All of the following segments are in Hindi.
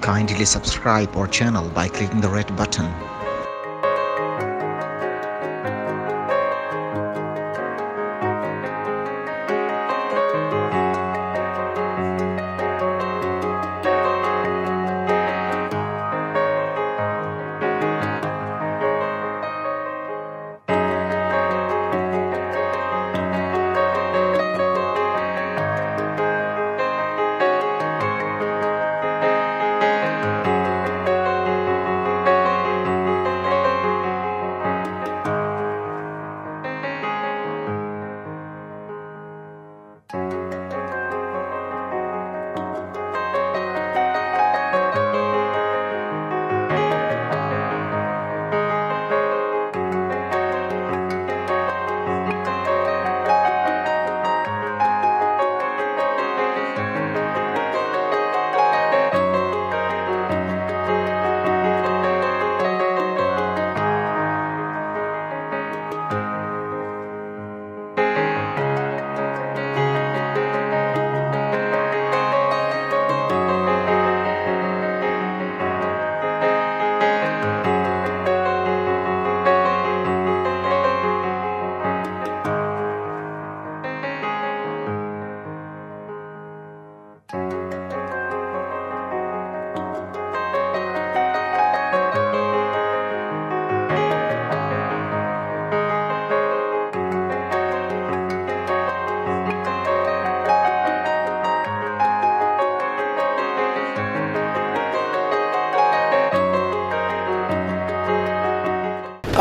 Kindly subscribe our channel by clicking the red button.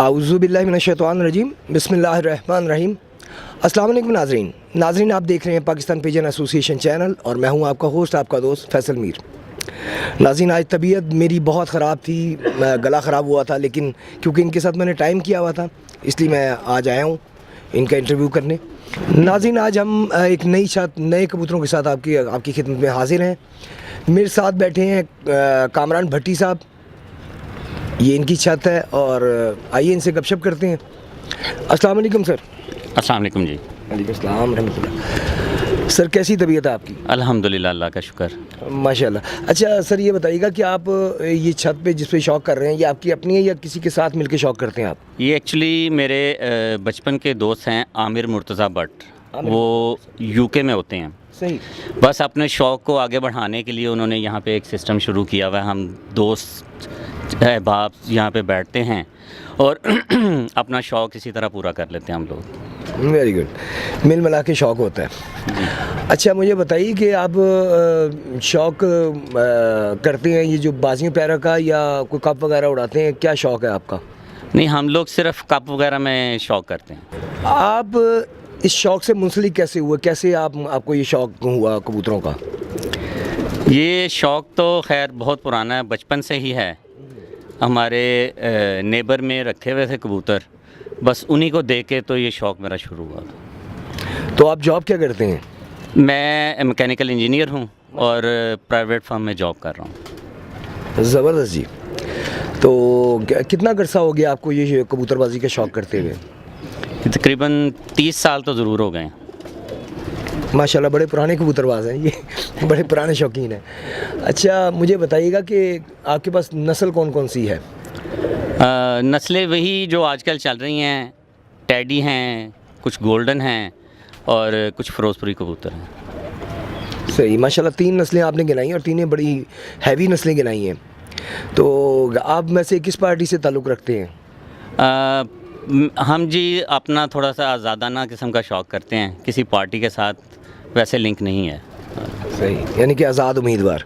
आऊज़ुबिल्लाहि मिनश्शैतानिर्रजीम बिस्मिल्लाहिर्रहमानिर्रहीम। अस्सलाम वालेकुम नाज़रीन, आप देख रहे हैं पाकिस्तान पिजन एसोसिएशन चैनल और मैं हूं आपका होस्ट, आपका दोस्त फैसल मीर। नाज़रीन, आज तबीयत मेरी बहुत ख़राब थी, गला ख़राब हुआ था, लेकिन क्योंकि इनके साथ मैंने टाइम किया हुआ था इसलिए मैं आज आया हूँ इनका इंटरव्यू करने। नाज़रीन, आज हम एक नए कबूतरों के साथ आपकी खिदमत में हाजिर हैं। मेरे साथ बैठे हैं कामरान भट्टी साहब, ये इनकी छत है और आइए इनसे गपशप करते हैं। अस्सलाम वालेकुम सर। अस्सलाम वालेकुम जी। वालेकुम अस्सलाम रहमतुल्लाह। सर, कैसी तबीयत है आपकी? अल्हम्दुलिल्लाह, अल्लाह का शुक्र। माशाल्लाह। अच्छा सर, ये बताइएगा कि आप ये छत पे जिस पे शौक़ कर रहे हैं, ये आपकी अपनी है या किसी के साथ मिलकर शौक़ करते हैं आप? ये एक्चुअली मेरे बचपन के दोस्त हैं आमिर मुर्तज़ा भट्ट, वो यूके में होते हैं। सही। बस अपने शौक़ को आगे बढ़ाने के लिए उन्होंने यहाँ पे एक सिस्टम शुरू किया हुआ है। हम दोस्त बाप यहाँ पे बैठते हैं और अपना शौक़ इसी तरह पूरा कर लेते हैं हम लोग। वेरी गुड, मिल मिला के शौक़ होता है। अच्छा, मुझे बताइए कि आप शौक़ करते हैं ये जो बाजियों पैरा का या कोई कप वगैरह उड़ाते हैं, क्या शौक़ है आपका? नहीं, हम लोग सिर्फ कप वगैरह में शौक़ करते हैं। आप इस शौक़ से मुंसलिक कैसे हुए? कैसे आपको ये शौक़ हुआ कबूतरों का? ये शौक़ तो खैर बहुत पुराना है, बचपन से ही है। हमारे नेबर में रखे हुए थे कबूतर, बस उन्हीं को देख के तो ये शौक़ मेरा शुरू हुआ था। तो आप जॉब क्या करते हैं? मैं मैकेनिकल इंजीनियर हूँ और प्राइवेट फर्म में जॉब कर रहा हूँ। ज़बरदस्त जी। तो कितना अरसा हो गया आपको ये कबूतरबाजी का शौक़ करते हुए? तकरीबन 30 साल तो ज़रूर हो गए हैं। माशाल्लाह, बड़े पुराने कबूतरबाज हैं ये बड़े पुराने शौकीन हैं। अच्छा, मुझे बताइएगा कि आपके पास नस्ल कौन कौन सी है? नस्लें वही जो आजकल चल रही हैं, टैडी हैं, कुछ गोल्डन हैं और कुछ फ़िरोज़पुरी कबूतर हैं। सही, माशाल्लाह 3 नस्लें आपने गिनाई हैं और तीनों बड़ी हैवी नस्लें गिनाई हैं। तो आप में से किस पार्टी से ताल्लुक़ रखते हैं? हम जी अपना थोड़ा सा आज़ादाना किस्म का शौक़ करते हैं, किसी पार्टी के साथ वैसे लिंक नहीं है। सही, यानी कि आज़ाद उम्मीदवार।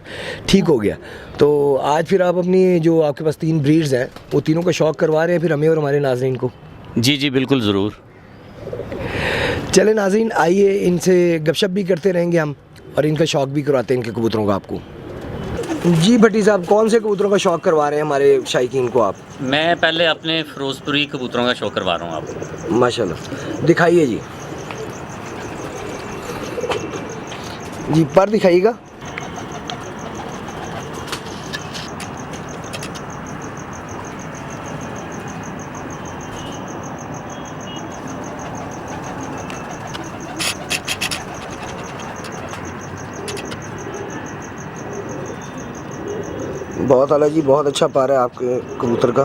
ठीक हो गया। तो आज फिर आप अपनी जो आपके पास 3 ब्रीड्स हैं वो तीनों का शौक़ करवा रहे हैं फिर हमें और हमारे नाज़रीन को? जी जी बिल्कुल, ज़रूर। चले नाज़रीन, आइए इनसे गपशप भी करते रहेंगे हम और इनका शौक़ भी करवाते हैं, इनके कबूतरों का आपको। जी भट्टी साहब, कौन से कबूतरों का शौक़ करवा रहे हैं हमारे शायकीन को आप? मैं पहले अपने फ़िरोज़पुरी कबूतरों का शौक़ करवा रहा हूँ आपको। माशाल्लाह, दिखाइए जी। जी, पर दिखाइएगा। बहुत आला जी, बहुत अच्छा पारा है आपके कबूतर का।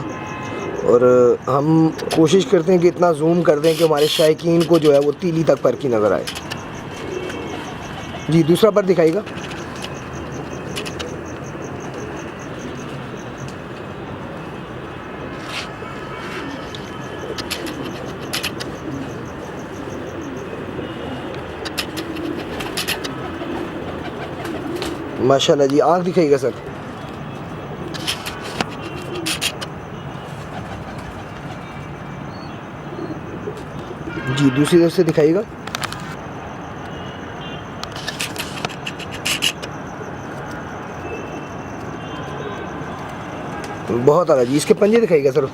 और हम कोशिश करते हैं कि इतना जूम कर दें कि हमारे शायकीन को जो है वो तीली तक पर की नज़र आए। जी दूसरा पर दिखाइएगा। माशाल्लाह जी, आँख दिखाइएगा सर। जी दूसरी तरफ से दिखाइएगा। बहुत आला जी, इसके पंजे दिखाइएगा सर।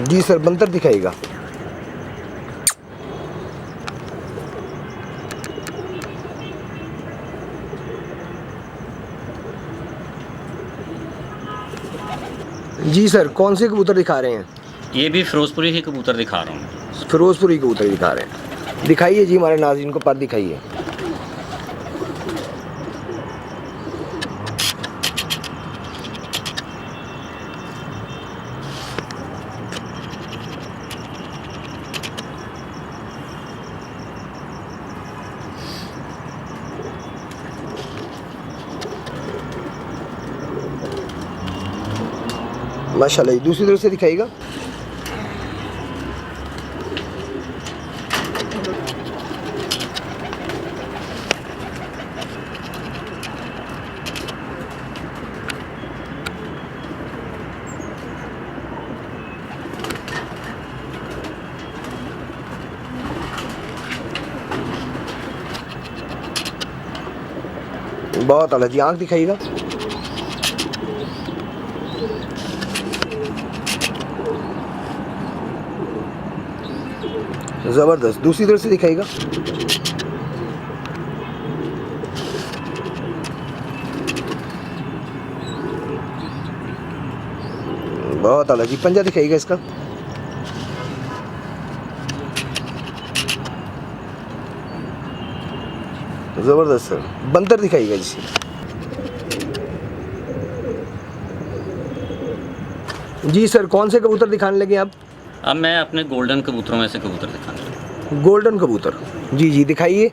जी सर, बंतर दिखाइएगा। जी सर, कौन से कबूतर दिखा रहे हैं? ये भी फिरोजपुरी ही कबूतर दिखा रहा हूँ। फिरोजपुरी कबूतर दिखा रहे हैं। दिखाइए जी हमारे नाज़रीन को, पर दिखाइए। माशाल्लाह, दूसरी तरफ से दिखाइएगा। बहुत आला जी, आँख दिखाइएगा। ज़बरदस्त, दूसरी तरफ से दिखाइएगा। बहुत आला जी, पंजा दिखाइएगा इसका। ज़बरदस्त सर, बंतर दिखाइएगा जिसे। जी सर, कौन से कबूतर दिखाने लगे आप? अब मैं अपने गोल्डन कबूतरों में से कबूतर दिखाने लगा। गोल्डन कबूतर, जी जी दिखाइए।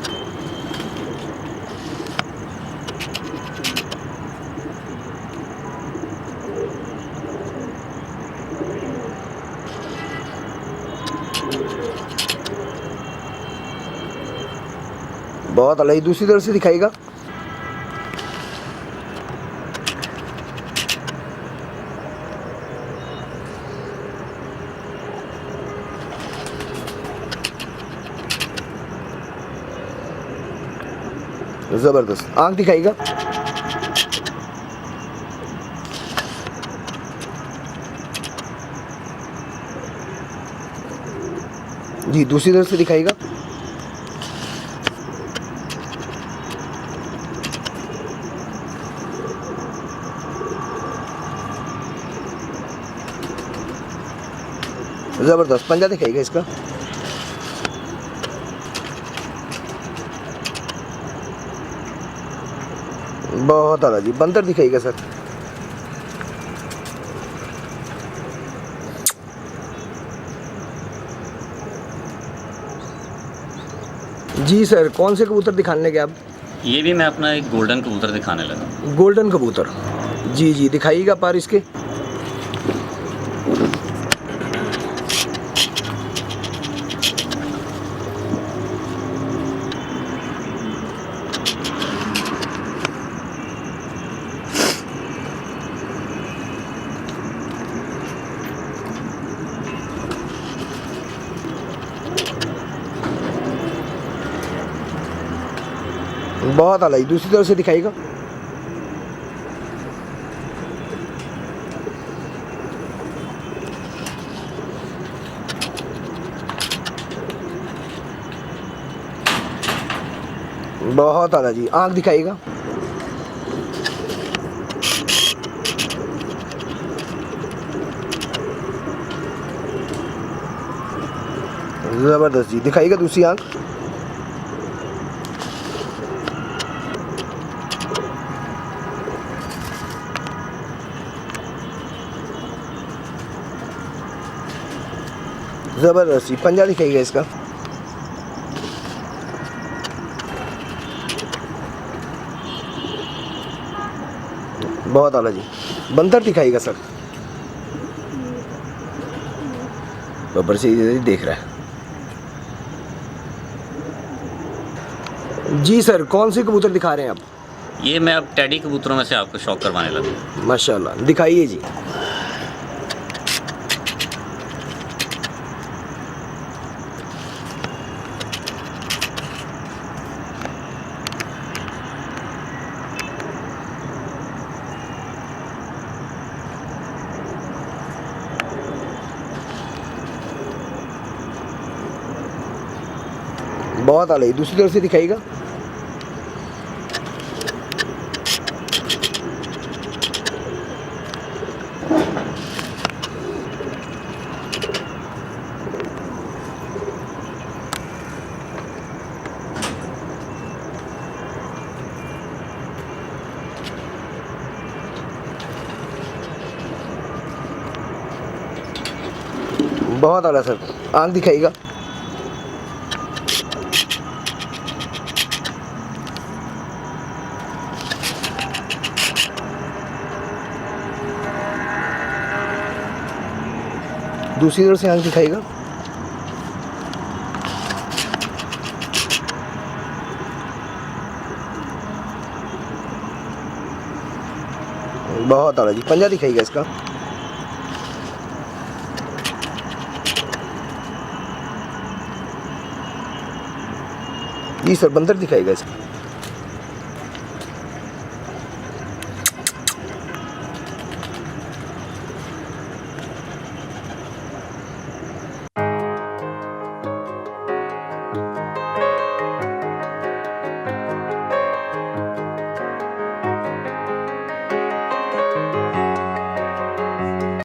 बहुत अलग, दूसरी तरफ से दिखाइएगा। ज़बरदस्त, आँख दिखाइएगा। जी दूसरी तरफ से दिखाइएगा। ज़बरदस्त, पंजा दिखाइएगा इसका। बहुत आला जी, बंदर दिखाइएगा सर। जी सर, कौन से कबूतर दिखाने लगे आप? ये भी मैं अपना एक गोल्डन कबूतर दिखाने लगा। गोल्डन कबूतर, जी जी दिखाइएगा पर इसके। बहुत आला, दूसरी तरफ से दिखाइएगा। बहुत आला जी, आँख दिखाइएगा। ज़बरदस्त जी, दिखाइएगा दूसरी आँख। ज़बरदस्त जी। पंजा दिखाइएगा इसका। बहुत आला जी। बंदर दिखाइएगा सर। बब्बर से देख रहा है जी। सर कौन से कबूतर दिखा रहे हैं आप? ये मैं अब टेडी कबूतरों में से आपको शौक करवाने लगा। माशाल्लाह, दिखाइए जी। बहुत आला जी। दूसरी तरफ से दिखाइएगा। बहुत आला सर। आँख दिखाइएगा। दूसरी तरफ से आँख दिखाइएगा। बहुत आला जी। पंजा दिखाइएगा इसका। जी सर, बंदर दिखाइएगा इसका।